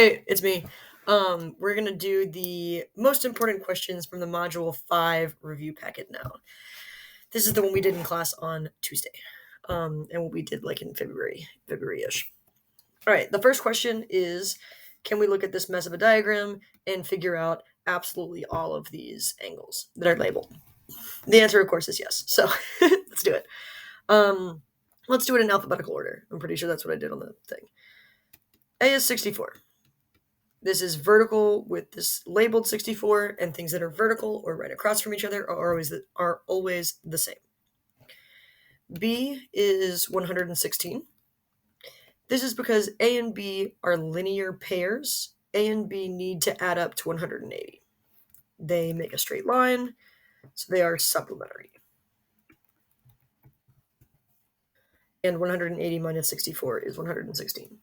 Hey, it's me. We're gonna do the most important questions from the Module 5 review packet now. This is the one we did in class on Tuesday, and what we did like in February-ish. All right, the first question is, can we look at this mess of a diagram and figure out absolutely all of these angles that are labeled? The answer, of course, is yes. So let's do it. Let's do it in alphabetical order. I'm pretty sure that's what I did on the thing. A is 64. This is vertical with this labeled 64, and things that are vertical or right across from each other are always the same. B is 116. This is because A and B are linear pairs. A and B need to add up to 180. They make a straight line, so they are supplementary. And 180 minus 64 is 116.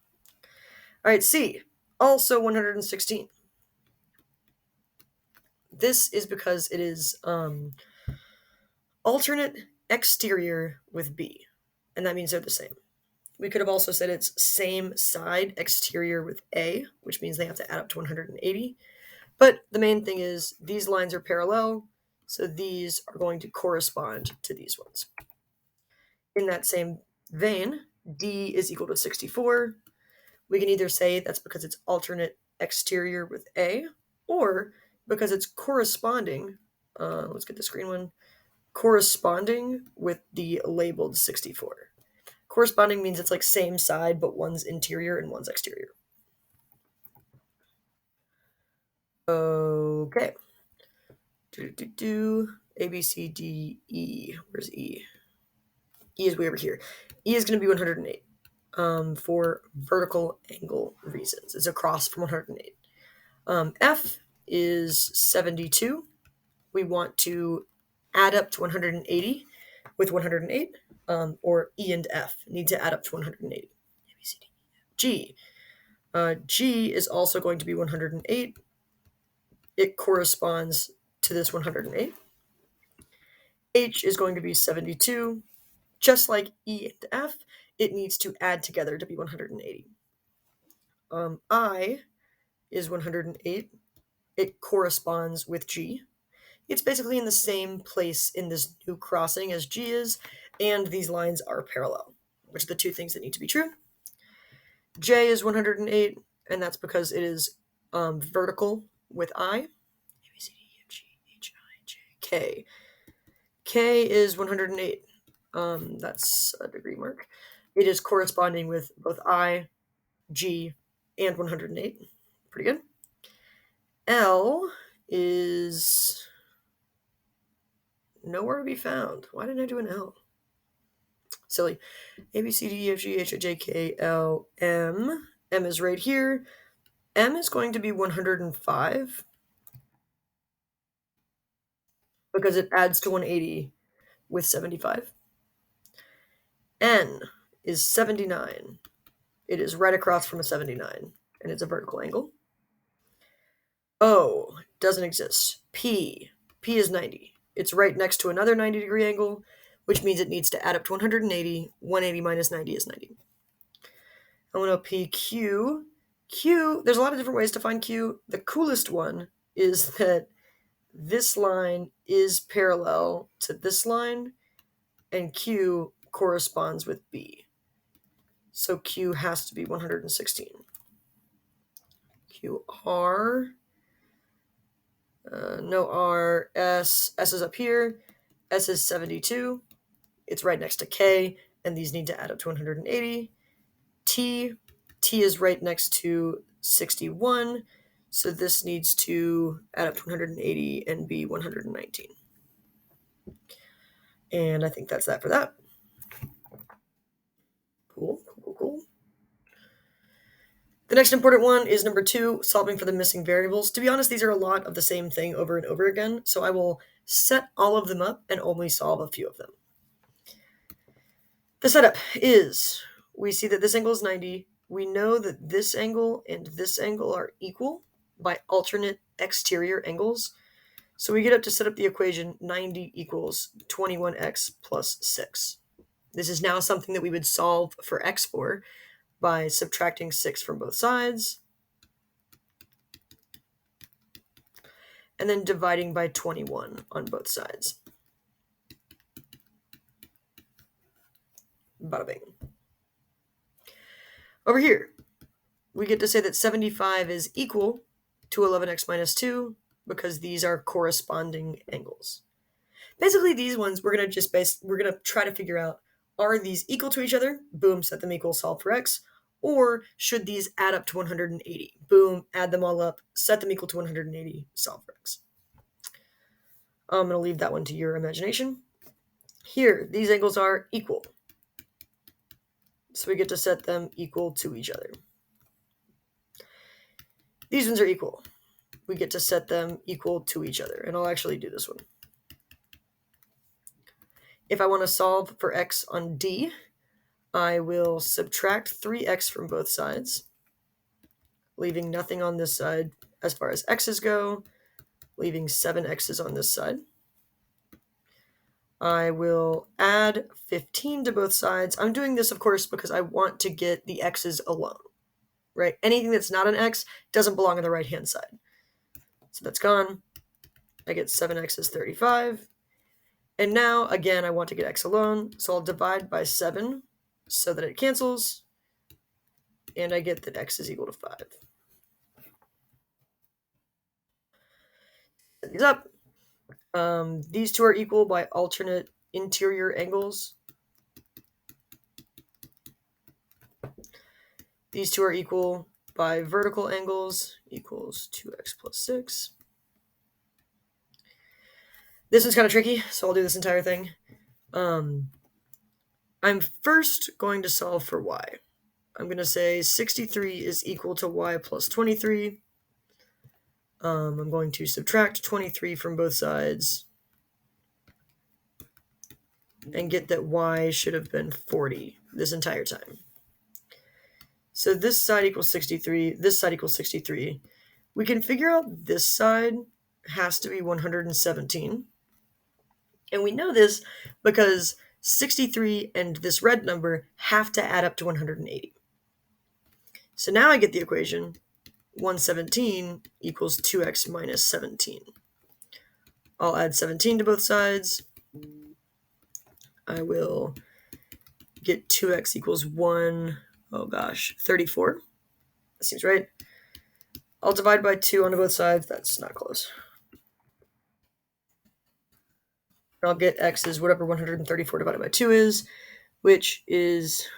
All right, C, also 116. This is because it is alternate exterior with B, and that means they're the same. We could have also said it's same side exterior with A, which means they have to add up to 180. But the main thing is these lines are parallel, so these are going to correspond to these ones. In that same vein, D is equal to 64. We can either say that's because it's alternate exterior with A, or because it's corresponding, let's get this green one, corresponding with the labeled 64. Corresponding means it's like same side, but one's interior and one's exterior. Okay. A, B, C, D, E. Where's E? E is way over here. E is going to be 108 for vertical angle reasons. It's across from 108. F is 72. We want to add up to 180 with 108, or E and F need to add up to 180. A, B, C, D, G. G is also going to be 108. It corresponds to this 108. H is going to be 72. Just like E and F, it needs to add together to be 180. I is 108. It corresponds with G. It's basically in the same place in this new crossing as G is, and these lines are parallel, which are the two things that need to be true. J is 108, and that's because it is vertical with I. A, B, C, D, E, F, G, H, I, J, K. K is 108. That's a degree mark. It is corresponding with both I, G, and 108. Pretty good. L is nowhere to be found. Why didn't I do an L? Silly. A, B, C, D, E, F, G, H, I, J, K, L, M. M is right here. M is going to be 105 because it adds to 180 with 75. N is 79. It is right across from a 79, and it's a vertical angle. O doesn't exist. P is 90. It's right next to another 90-degree angle, which means it needs to add up to 180. 180 minus 90 is 90. I want to P, Q. Q, there's a lot of different ways to find Q. The coolest one is that this line is parallel to this line, and Q corresponds with B. So Q has to be 116. QR. No R. S. S is up here. S is 72. It's right next to K, and these need to add up to 180. T. T is right next to 61. So this needs to add up to 180 and be 119. And I think that's that for that. Cool. The next important one is number 2, solving for the missing variables. To be honest, these are a lot of the same thing over and over again, so I will set all of them up and only solve a few of them. The setup is, we see that this angle is 90. We know that this angle and this angle are equal by alternate exterior angles. So we get up to set up the equation 90 equals 21x plus 6. This is now something that we would solve for x for by subtracting 6 from both sides. and then dividing by 21 on both sides. Bada bing. Over here, we get to say that 75 is equal to 11x minus 2 because these are corresponding angles. Basically, these ones we're gonna try to figure out, are these equal to each other? Boom, set them equal, solve for x. Or should these add up to 180? Boom, add them all up, set them equal to 180, solve for x. I'm going to leave that one to your imagination. Here, these angles are equal. So we get to set them equal to each other. These ones are equal. We get to set them equal to each other. And I'll actually do this one. If I want to solve for x on D, I will subtract 3x from both sides, leaving nothing on this side as far as x's go, leaving 7x's on this side. I will add 15 to both sides. I'm doing this, of course, because I want to get the x's alone, right? Anything that's not an x doesn't belong on the right-hand side. So that's gone. I get 7x is 35. And now, again, I want to get x alone, so I'll divide by 7 so that it cancels, and I get that x is equal to 5. Set these up. These two are equal by alternate interior angles. These two are equal by vertical angles, equals 2x plus 6. This one's kind of tricky, so I'll do this entire thing. I'm first going to solve for y. I'm going to say 63 is equal to y plus 23. I'm going to subtract 23 from both sides and get that y should have been 40 this entire time. So this side equals 63, this side equals 63. We can figure out this side has to be 117. And we know this because 63 and this red number have to add up to 180. So now I get the equation 117 equals 2x minus 17. I'll add 17 to both sides. I will get 2x equals 34. That seems right. I'll divide by 2 onto both sides. That's not close. I'll get x is whatever 134 divided by 2 is, which is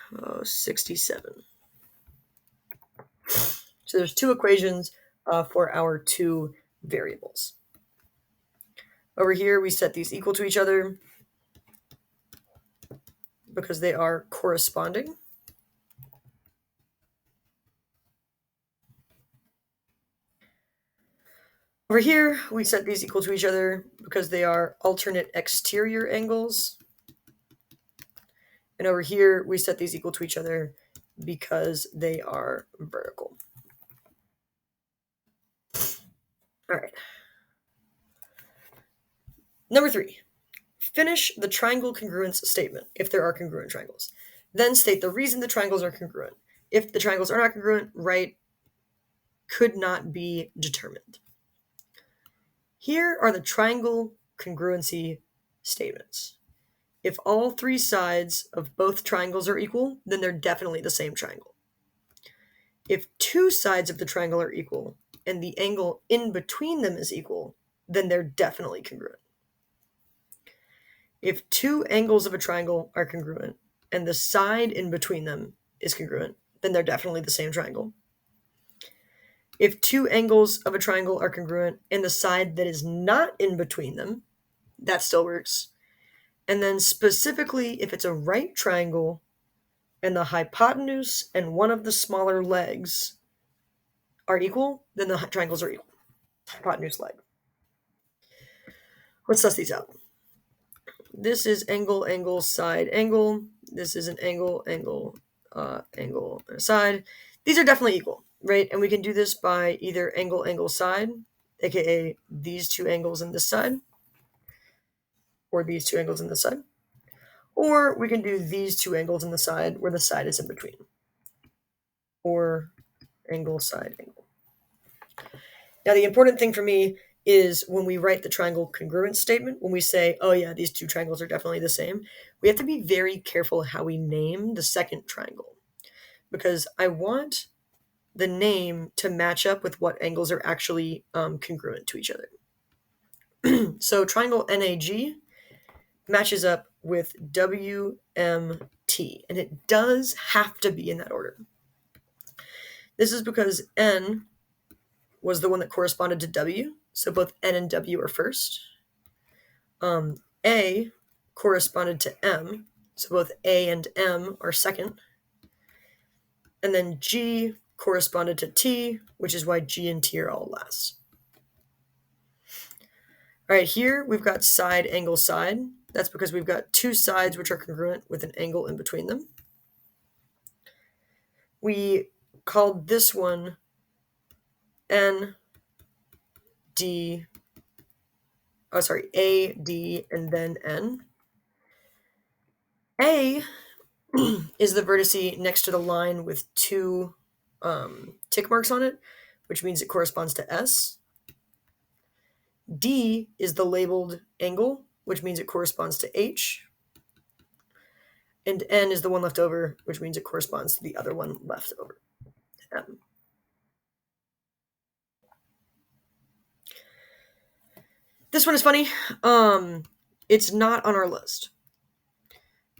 67. So there's two equations for our two variables. Over here, we set these equal to each other because they are corresponding. Over here, we set these equal to each other because they are alternate exterior angles. And over here, we set these equal to each other because they are vertical. All right. Number 3, finish the triangle congruence statement if there are congruent triangles. Then state the reason the triangles are congruent. If the triangles are not congruent, right could not be determined. Here are the triangle congruency statements. If all 3 sides of both triangles are equal, then they're definitely the same triangle. If 2 sides of the triangle are equal and the angle in between them is equal, then they're definitely congruent. If 2 angles of a triangle are congruent and the side in between them is congruent, then they're definitely the same triangle. If 2 angles of a triangle are congruent and the side that is not in between them, that still works. And then specifically, if it's a right triangle and the hypotenuse and one of the smaller legs are equal, then the triangles are equal. Hypotenuse leg. Let's suss these out. This is angle, angle, side, angle. This is an angle, angle, angle, and a side. These are definitely equal, right? And we can do this by either angle, angle, side, aka these 2 angles in this side, or these 2 angles in this side. Or we can do these 2 angles in the side where the side is in between. Or angle, side, angle. Now the important thing for me is when we write the triangle congruence statement, when we say, oh yeah, these two triangles are definitely the same, we have to be very careful how we name the second triangle, because I want the name to match up with what angles are actually congruent to each other. So triangle NAG matches up with WMT, and it does have to be in that order. This is because N was the one that corresponded to W, so both N and W are first. A corresponded to M, so both A and M are second. And then G corresponded to T, which is why G and T are all last. All right, here we've got side, angle, side. That's because we've got two sides which are congruent with an angle in between them. We called this one N, D, oh sorry, A, D, and then N. A is the vertice next to the line with two tick marks on it, which means it corresponds to S. D is the labeled angle, which means it corresponds to H. And N is the one left over, which means it corresponds to the other one left over, M. This one is funny. It's not on our list.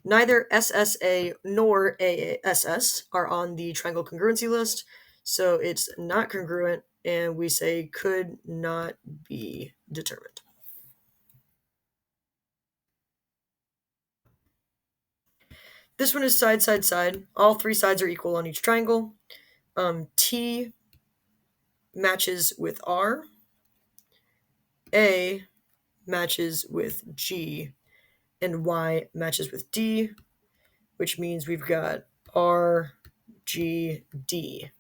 Neither SSA nor ASS are on the triangle congruency list, so it's not congruent, and we say could not be determined. This one is side, side, side. All three sides are equal on each triangle. T matches with R. A matches with G. And Y matches with D, which means we've got R, G, D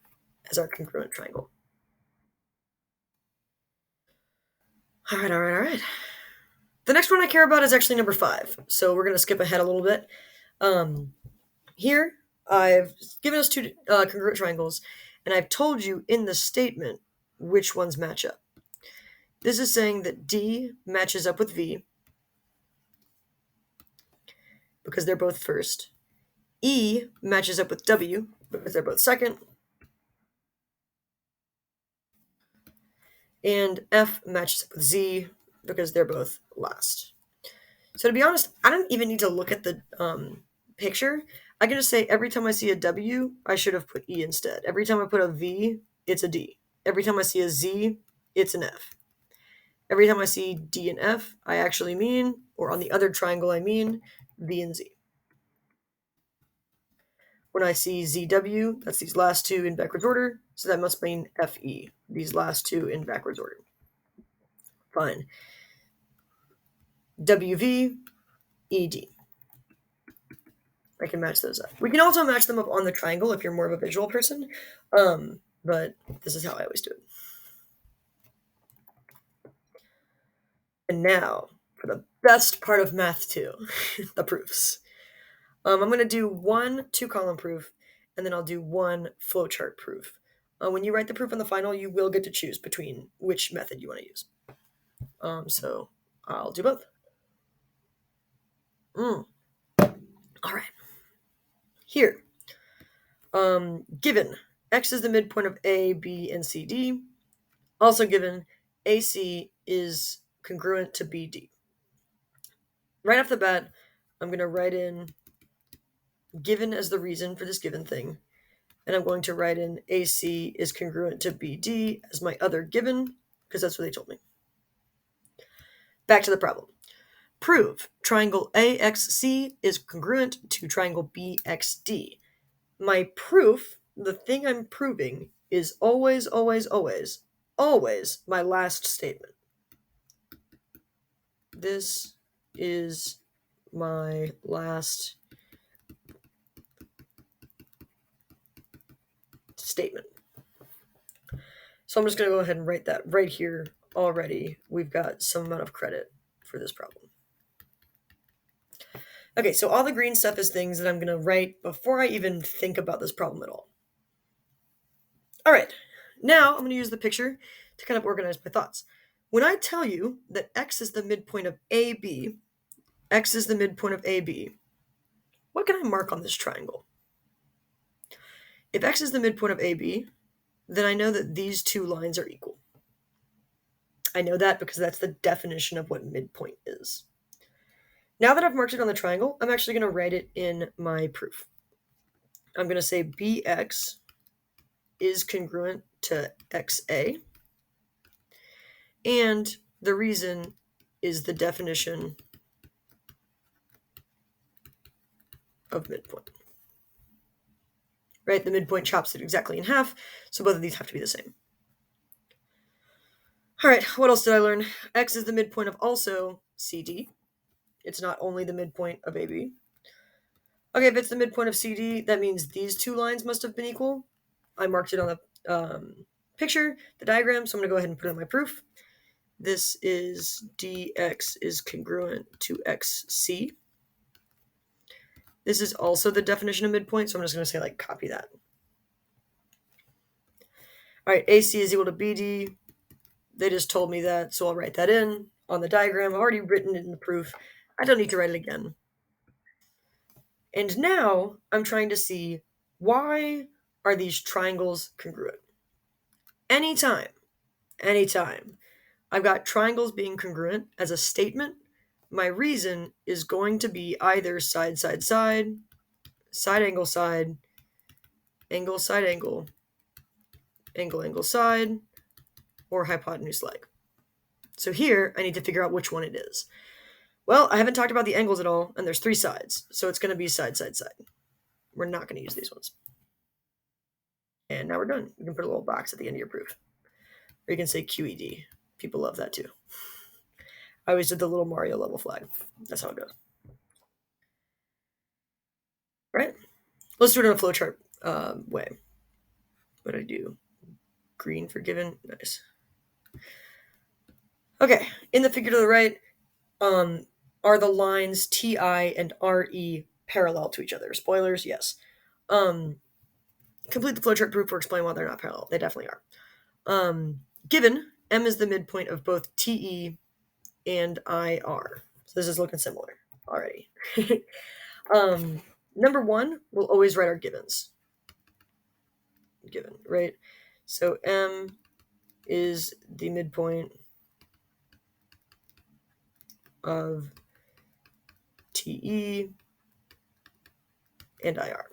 as our congruent triangle. All right. The next one I care about is actually number 5. So we're going to skip ahead a little bit. Here, I've given us two congruent triangles, and I've told you in the statement which ones match up. This is saying that D matches up with V because they're both first. E matches up with W because they're both second. And F matches up with Z because they're both last. So to be honest, I don't even need to look at the picture. I can just say every time I see a W, I should have put E instead. Every time I put a V, it's a D. Every time I see a Z, it's an F. Every time I see D and F, I actually mean, or on the other triangle, I mean V and Z. When I see ZW, that's these last two in backwards order, so that must mean FE, these last two in backwards order. Fine. WV, ED. I can match those up. We can also match them up on the triangle if you're more of a visual person, but this is how I always do it. And now, for the best part of Math 2, the proofs. I'm going to do one 2-column proof, and then I'll do one flowchart proof. When you write the proof on the final, you will get to choose between which method you want to use. So I'll do both. All right. Here, given x is the midpoint of A, B, and CD, also given AC is congruent to BD. Right off the bat, I'm going to write in given as the reason for this given thing, and I'm going to write in AC is congruent to BD as my other given, because that's what they told me. Back to the problem. Prove triangle AXC is congruent to triangle BXD. My proof, the thing I'm proving, is always, always, always, always my last statement. This is my last statement. So I'm just going to go ahead and write that right here already. We've got some amount of credit for this problem. Okay, so all the green stuff is things that I'm going to write before I even think about this problem at all. All right, now I'm going to use the picture to kind of organize my thoughts. When I tell you that x is the midpoint of AB, x is the midpoint of AB, what can I mark on this triangle? If x is the midpoint of AB, then I know that these two lines are equal. I know that because that's the definition of what midpoint is. Now that I've marked it on the triangle, I'm actually going to write it in my proof. I'm going to say BX is congruent to XA, and the reason is the definition of midpoint. Right? The midpoint chops it exactly in half, so both of these have to be the same. All right, what else did I learn? X is the midpoint of also CD. It's not only the midpoint of AB. Okay, if it's the midpoint of CD, that means these two lines must have been equal. I marked it on the picture, the diagram, so I'm going to go ahead and put it in my proof. This is dx is congruent to xc. This is also the definition of midpoint, so I'm just going to say, like, copy that. All right, AC is equal to BD. They just told me that, so I'll write that in on the diagram. I've already written it in the proof. I don't need to write it again. And now I'm trying to see, why are these triangles congruent? Anytime I've got triangles being congruent as a statement, my reason is going to be either side, side, side, side, angle, side, angle, side, angle, angle, angle, side, or hypotenuse leg. So here, I need to figure out which one it is. Well, I haven't talked about the angles at all, and there's three sides, so it's going to be side, side, side. We're not going to use these ones. And now we're done. You can put a little box at the end of your proof. Or you can say QED. People love that too. I always did the little Mario level flag. That's how it goes. Right? Let's do it in a flowchart way. What did I do? Green for given. Nice. Okay, in the figure to the right are the lines TI and RE parallel to each other. Spoilers, yes. Complete the flowchart proof or explain why they're not parallel. They definitely are. Given M is the midpoint of both TE and IR. So this is looking similar already. Number one, we'll always write our givens. Given, right? So M is the midpoint of TE and IR.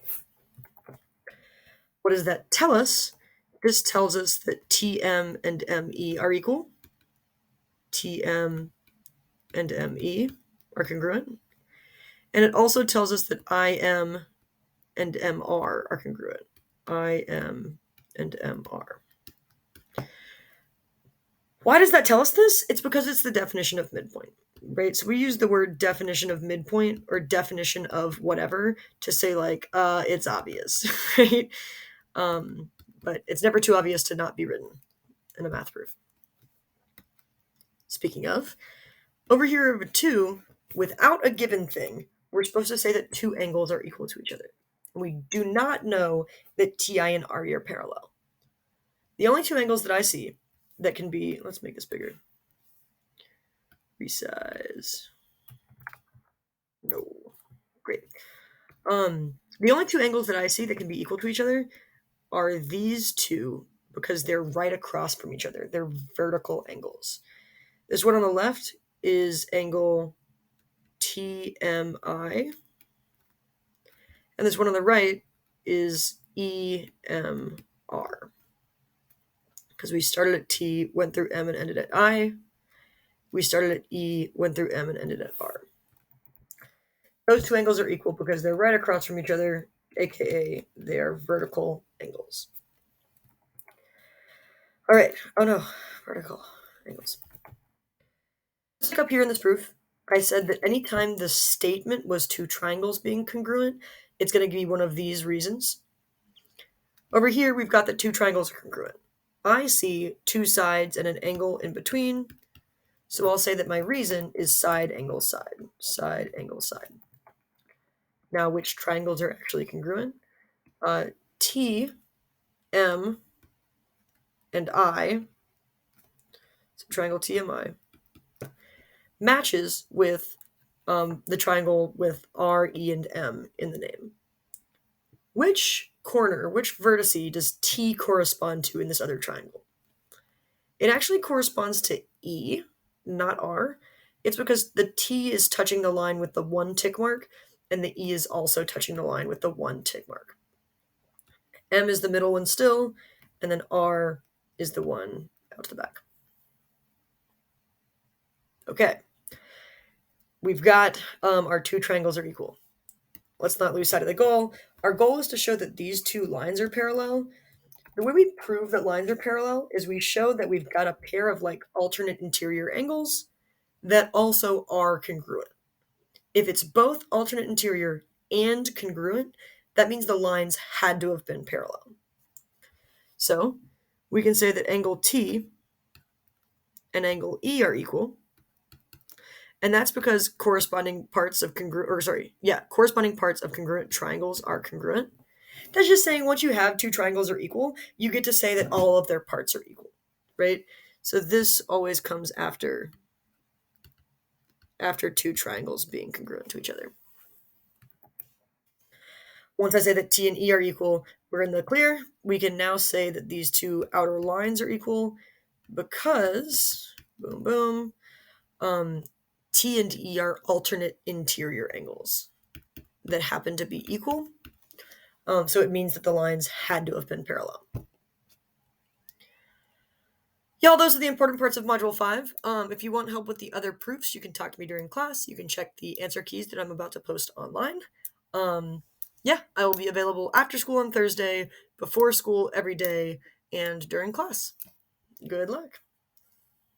What does that tell us? This tells us that TM and ME are equal. TM and ME are congruent. And it also tells us that IM and MR are congruent. IM and MR. Why does that tell us this? It's because it's the definition of midpoint, right? So we use the word definition of midpoint or definition of whatever to say, like, it's obvious, right? But it's never too obvious to not be written in a math proof. Speaking of, over here over 2, without a given thing, we're supposed to say that two angles are equal to each other. And we do not know that TI and RE are parallel. The only two angles that I see that can be, let's make this bigger. Resize. No. Great. The only two angles that I see that can be equal to each other are these two, because they're right across from each other. They're vertical angles. This one on the left is angle TMI, and this one on the right is EMR, because we started at T, went through M, and ended at I. We started at E, went through M, and ended at R. Those two angles are equal because they're right across from each other, aka they are vertical angles. All right. Oh no, vertical angles. Let's look up here in this proof. I said that anytime the statement was two triangles being congruent, it's going to be one of these reasons. Over here, we've got that two triangles are congruent. I see two sides and an angle in between, so I'll say that my reason is side, angle, side. Side, angle, side. Now, which triangles are actually congruent? T, M, and I So triangle TMI matches with the triangle with R, E, and M in the name. Which corner, which vertice does T correspond to in this other triangle? It actually corresponds to E, not R. It's because the T is touching the line with the 1 tick mark, and the E is also touching the line with the 1 tick mark. M is the middle one still, and then R is the one out to the back. Okay. We've got our 2 triangles are equal. Let's not lose sight of the goal. Our goal is to show that these 2 lines are parallel. The way we prove that lines are parallel is we show that we've got a pair of like alternate interior angles that also are congruent. If it's both alternate interior and congruent, that means the lines had to have been parallel. So we can say that angle T and angle E are equal. And that's because corresponding parts of corresponding parts of congruent triangles are congruent. That's just saying once you have 2 triangles are equal, you get to say that all of their parts are equal, right? So this always comes after 2 triangles being congruent to each other. Once I say that T and E are equal, we're in the clear. We can now say that these 2 outer lines are equal because, boom, boom, T and E are alternate interior angles that happen to be equal. So it means that the lines had to have been parallel. Y'all, those are the important parts of Module 5. If you want help with the other proofs, you can talk to me during class. You can check the answer keys that I'm about to post online. Yeah, I will be available after school on Thursday, before school every day, and during class. Good luck.